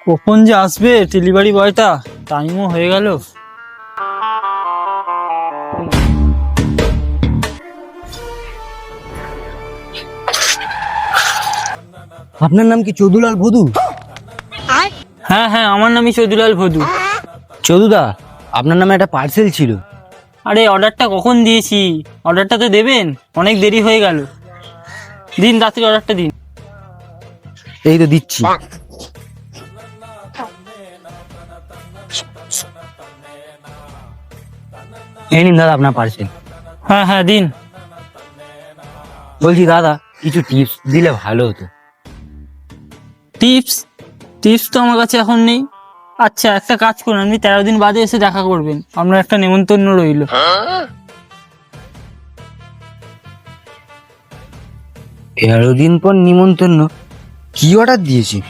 কখন যে আসবে ডেলিভারি বয়টা, টাইমও হয়ে গেল। আপনার নাম কি চৌধুলাল ভদু? হ্যাঁ হ্যাঁ, আমার নামই চৌধুলাল ভদু। চৌধুদা, আপনার নামে একটা পার্সেল ছিল। আরে অর্ডারটা কখন দিয়েছি, অর্ডারটা তো দেবেন, অনেক দেরি হয়ে গেল। দিন রাত্রি অর্ডারটা দিন। এই তো দিচ্ছি। এই নিন দাদা আপনার পার্সেল। হ্যাঁ হ্যাঁ দিন। বলছি দাদা, কিছু টিপস দিলে ভালো হতো। টিপস? টিপস তো আমার কাছে এখন নেই। আচ্ছা একটা কাজ করুন, আপনি 13 দিন বাদে এসে দেখা করবেন, আপনার একটা নেমন্তন্ন রইল। 13 দিন পর নিমন্ত্রণ? কি অর্ডার দিয়েছি?